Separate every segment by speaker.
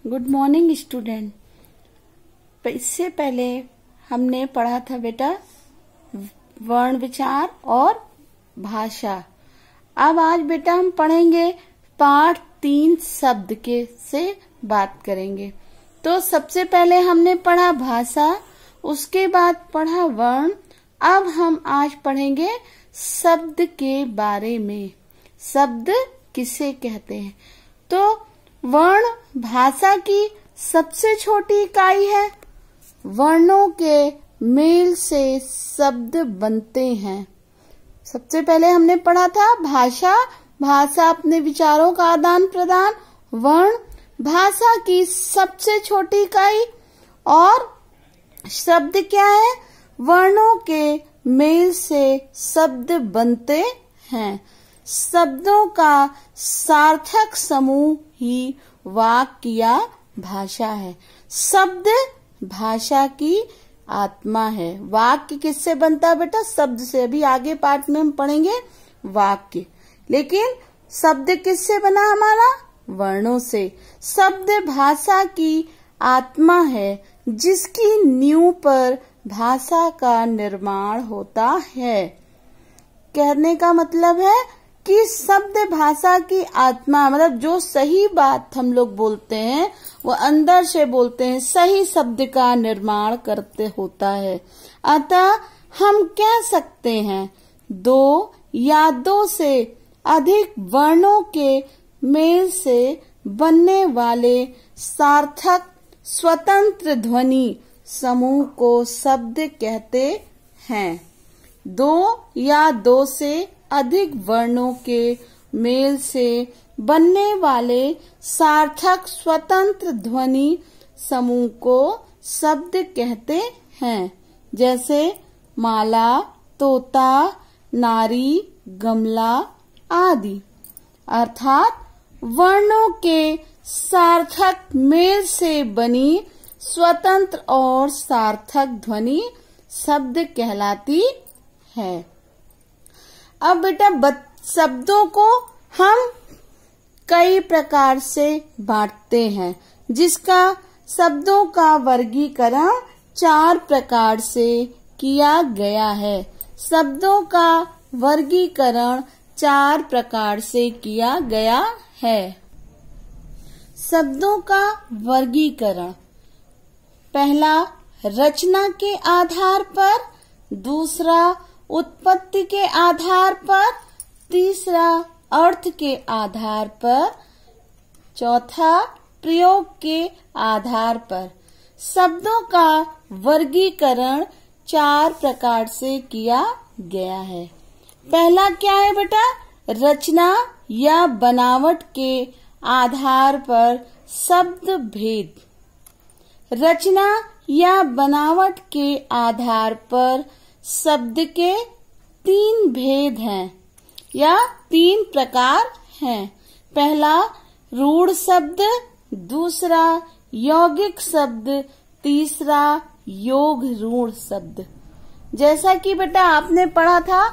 Speaker 1: Good morning student. इससे पहले हमने पढ़ा था बेटा वर्ण विचार और भाषा। अब आज बेटा हम पढ़ेंगे पाठ 3 शब्द के से बात करेंगे। तो सबसे पहले हमने पढ़ा भाषा, उसके बाद पढ़ा वर्ण। अब हम आज पढ़ेंगे शब्द के बारे में। शब्द किसे कहते हैं? तो वर्ण भाषा की सबसे छोटी इकाई है। वर्णों के मेल से शब्द बनते हैं। सबसे पहले हमने पढ़ा था भाषा, भाषा अपने विचारों का आदान प्रदान। वर्ण भाषा की सबसे छोटी इकाई। और शब्द क्या है? वर्णों के मेल से शब्द बनते हैं। शब्दों का सार्थक समूह ही वाक्य या भाषा है। शब्द भाषा की आत्मा है। वाक्य किससे बनता है बेटा? शब्द से। अभी आगे पाठ में हम पढ़ेंगे वाक्य, लेकिन शब्द किससे बना हमारा? वर्णों से। शब्द भाषा की आत्मा है, जिसकी नींव पर भाषा का निर्माण होता है। कहने का मतलब है कि शब्द भाषा की आत्मा, मतलब जो सही बात हम लोग बोलते हैं वो अंदर से बोलते हैं, सही शब्द का निर्माण करते होता है। अतः हम कह सकते हैं दो या दो से अधिक वर्णों के मेल से बनने वाले सार्थक स्वतंत्र ध्वनि समूह को शब्द कहते हैं। दो या दो से अधिक वर्णों के मेल से बनने वाले सार्थक स्वतंत्र ध्वनि समूह को शब्द कहते हैं। जैसे माला, तोता, नारी, गमला आदि। अर्थात वर्णों के सार्थक मेल से बनी स्वतंत्र और सार्थक ध्वनि शब्द कहलाती है। अब बेटा शब्दों को हम कई प्रकार से बांटते हैं, जिसका शब्दों का वर्गीकरण 4 प्रकार से किया गया है। शब्दों का वर्गीकरण 4 प्रकार से किया गया है। शब्दों का वर्गीकरण: पहला रचना के आधार पर, दूसरा उत्पत्ति के आधार पर, तीसरा अर्थ के आधार पर, चौथा प्रयोग के आधार पर। शब्दों का वर्गीकरण 4 प्रकार से किया गया है। पहला क्या है बेटा? रचना या बनावट के आधार पर शब्द भेद। रचना या बनावट के आधार पर शब्द के 3 भेद हैं या 3 प्रकार हैं। पहला रूढ़ शब्द, दूसरा यौगिक शब्द, तीसरा योग रूढ़ शब्द। जैसा कि बेटा आपने पढ़ा था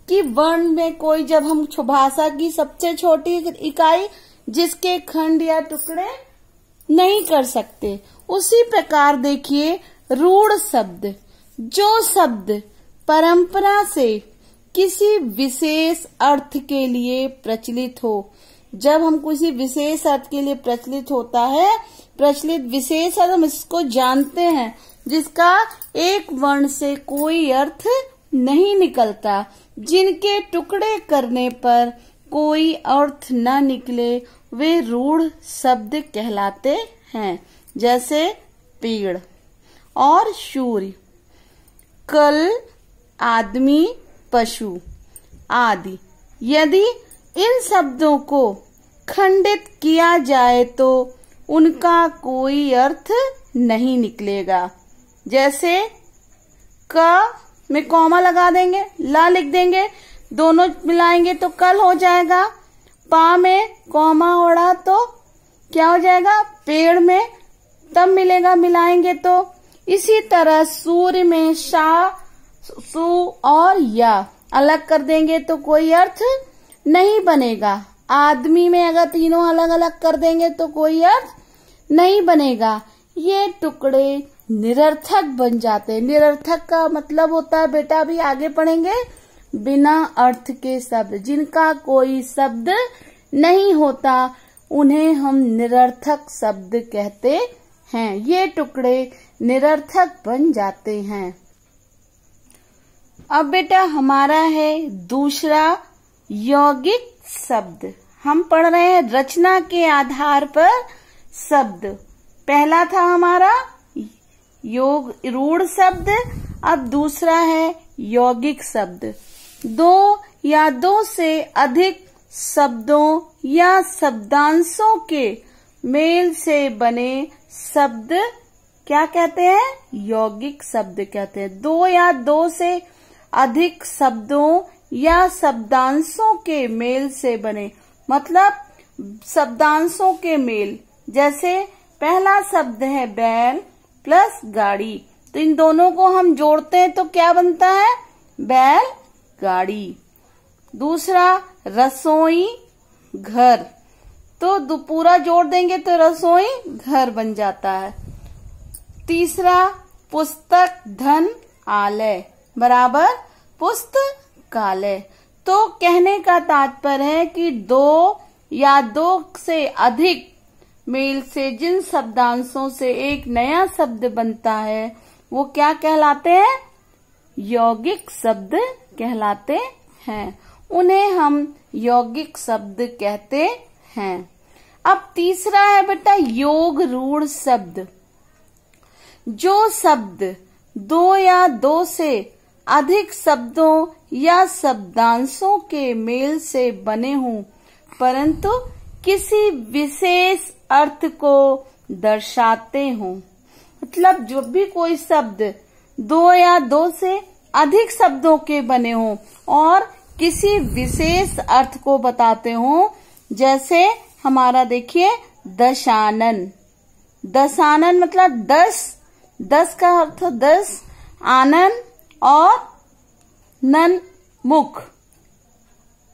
Speaker 1: कि वर्ण में कोई, जब हम भाषा की सबसे छोटी इकाई जिसके खंड या टुकड़े नहीं कर सकते, उसी प्रकार देखिए रूढ़ शब्द, जो शब्द परंपरा से किसी विशेष अर्थ के लिए प्रचलित हो। जब हम किसी विशेष अर्थ के लिए प्रचलित होता है, प्रचलित विशेष अर्थ, हम इसको जानते हैं, जिसका एक वर्ण से कोई अर्थ नहीं निकलता, जिनके टुकड़े करने पर कोई अर्थ न निकले, वे रूढ़ शब्द कहलाते हैं। जैसे पेड़ और सूर्य, कल, आदमी, पशु आदि। यदि इन शब्दों को खंडित किया जाए तो उनका कोई अर्थ नहीं निकलेगा। जैसे क में कॉमा लगा देंगे, ला लिख देंगे, दोनों मिलाएंगे तो कल हो जाएगा। पा में कॉमा ओढ़ा तो क्या हो जाएगा? पेड़ में तब मिलेगा, मिलाएंगे तो। इसी तरह सूर्य में शा, सु और या अलग कर देंगे तो कोई अर्थ नहीं बनेगा। आदमी में अगर तीनों अलग अलग कर देंगे तो कोई अर्थ नहीं बनेगा। ये टुकड़े निरर्थक बन जाते हैं। निरर्थक का मतलब होता है बेटा, अभी आगे पढ़ेंगे, बिना अर्थ के शब्द, जिनका कोई शब्द नहीं होता, उन्हें हम निरर्थक शब्द कहते हैं। ये टुकड़े निरर्थक बन जाते हैं। अब बेटा हमारा है दूसरा यौगिक शब्द। हम पढ़ रहे हैं रचना के आधार पर शब्द। पहला था हमारा योग रूढ़ शब्द, अब दूसरा है यौगिक शब्द। दो या दो से अधिक शब्दों या शब्दांशों के मेल से बने शब्द क्या कहते हैं? यौगिक शब्द कहते हैं। दो या दो से अधिक शब्दों या शब्दांशों के मेल से बने, मतलब शब्दांशों के मेल। जैसे पहला शब्द है बैल प्लस गाड़ी, तो इन दोनों को हम जोड़ते हैं तो क्या बनता है? बैल गाड़ी। दूसरा रसोई घर, तो पूरा जोड़ देंगे तो रसोई घर बन जाता है। तीसरा पुस्तक धन आलय बराबर पुस्तकालय। तो कहने का तात्पर्य है कि दो या दो से अधिक मेल से जिन शब्दांशों से एक नया शब्द बनता है वो क्या कहलाते हैं? यौगिक शब्द कहलाते हैं। उन्हें हम यौगिक शब्द कहते हैं। अब तीसरा है बेटा योग रूढ़ शब्द। जो शब्द दो या दो से अधिक शब्दों या शब्दांशों के मेल से बने हों परंतु किसी विशेष अर्थ को दर्शाते हों, मतलब जब भी कोई शब्द दो या दो से अधिक शब्दों के बने हों और किसी विशेष अर्थ को बताते हों, जैसे हमारा देखिए दशानन। दशानन मतलब 10 का अर्थ 10, आनन और नन मुख,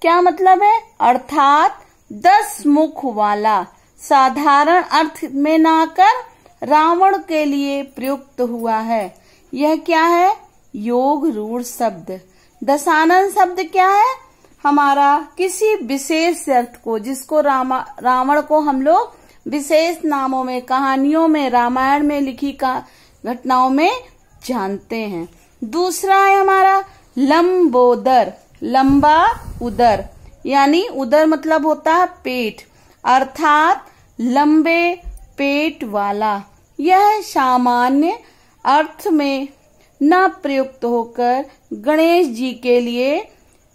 Speaker 1: क्या मतलब है? अर्थात 10 मुख वाला। साधारण अर्थ में न आकर रावण के लिए प्रयुक्त हुआ है। यह क्या है? योग रूढ़ शब्द। दशानन शब्द क्या है? हमारा किसी विशेष अर्थ को, जिसको रावण को हम लोग विशेष नामों में, कहानियों में, रामायण में लिखी घटनाओं में जानते हैं। दूसरा है हमारा लंबोदर, लंबा उदर, यानी उदर मतलब होता है पेट, अर्थात लंबे पेट वाला। यह सामान्य अर्थ में न प्रयुक्त होकर गणेश जी के लिए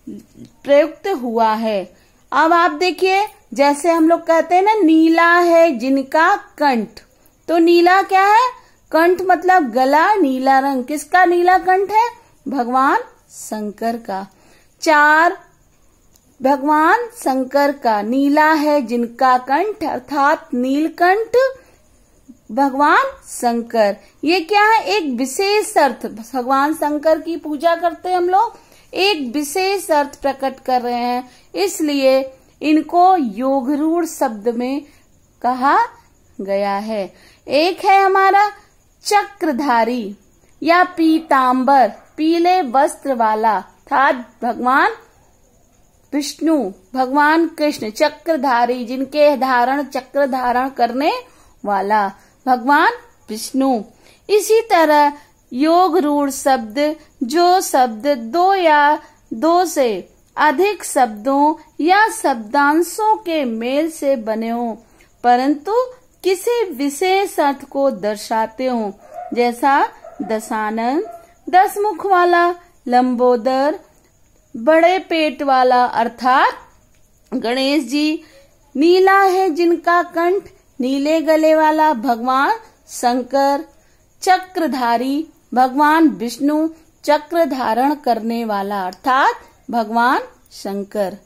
Speaker 1: प्रयुक्त हुआ है। अब आप देखिए, जैसे हम लोग कहते हैं ना, नीला है जिनका कंठ, तो नीला क्या है? कंठ मतलब गला, नीला रंग। किसका नीला कंठ है? भगवान शंकर का। 4 भगवान शंकर का नीला है जिनका कंठ, अर्थात नीलकंठ भगवान शंकर। ये क्या है? एक विशेष अर्थ। भगवान शंकर की पूजा करते हैं हम लोग, एक विशेष अर्थ प्रकट कर रहे हैं, इसलिए इनको योगरूढ़ शब्द में कहा गया है। एक है हमारा चक्रधारी या पीतांबर, पीले वस्त्र वाला, था भगवान विष्णु, भगवान कृष्ण। चक्रधारी, जिनके धारण, चक्र धारण करने वाला भगवान विष्णु। इसी तरह योग रूढ़ शब्द, जो शब्द दो या दो से अधिक शब्दों या शब्दांशों के मेल से बने हों परंतु किसी विशेष अर्थ को दर्शाते हों, जैसा दशानन, 10 मुख वाला, लंबोदर, बड़े पेट वाला अर्थात गणेश जी, नीला है जिनका कंठ, नीले गले वाला भगवान शंकर, चक्रधारी भगवान विष्णु, चक्र धारण करने वाला अर्थात भगवान शंकर।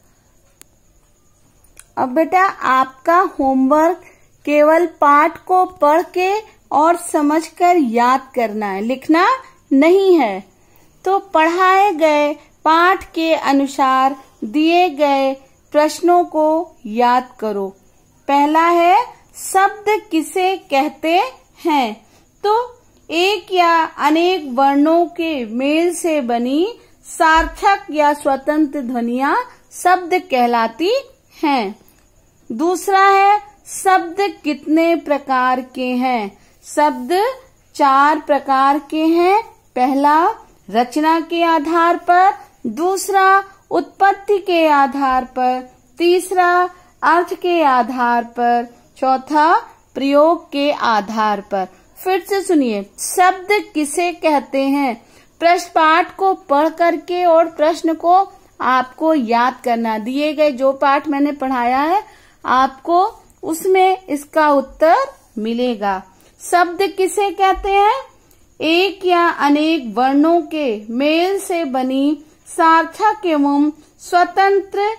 Speaker 1: अब बेटा आपका होमवर्क केवल पाठ को पढ़ के और समझकर याद करना है, लिखना नहीं है। तो पढ़ाए गए पाठ के अनुसार दिए गए प्रश्नों को याद करो। पहला है शब्द किसे कहते हैं? तो एक या अनेक वर्णों के मेल से बनी सार्थक या स्वतंत्र ध्वनियां शब्द कहलाती हैं। दूसरा है शब्द कितने प्रकार के हैं? शब्द 4 प्रकार के हैं। पहला रचना के आधार पर, दूसरा उत्पत्ति के आधार पर, तीसरा अर्थ के आधार पर, चौथा प्रयोग के आधार पर। फिर से सुनिए, शब्द किसे कहते हैं? प्रश्न पाठ को पढ़ करके और प्रश्न को आपको याद करना। दिए गए जो पाठ मैंने पढ़ाया है आपको उसमें इसका उत्तर मिलेगा। शब्द किसे कहते हैं? एक या अनेक वर्णों के मेल से बनी सार्थक एवं स्वतंत्र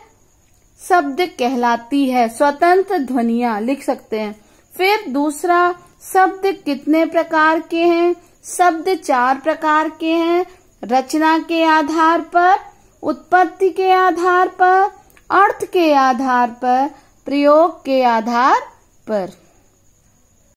Speaker 1: शब्द कहलाती है। स्वतंत्र ध्वनियां लिख सकते हैं। फिर दूसरा, शब्द कितने प्रकार के हैं? शब्द 4 प्रकार के हैं। रचना के आधार पर, उत्पत्ति के आधार पर, अर्थ के आधार पर, प्रयोग के आधार पर।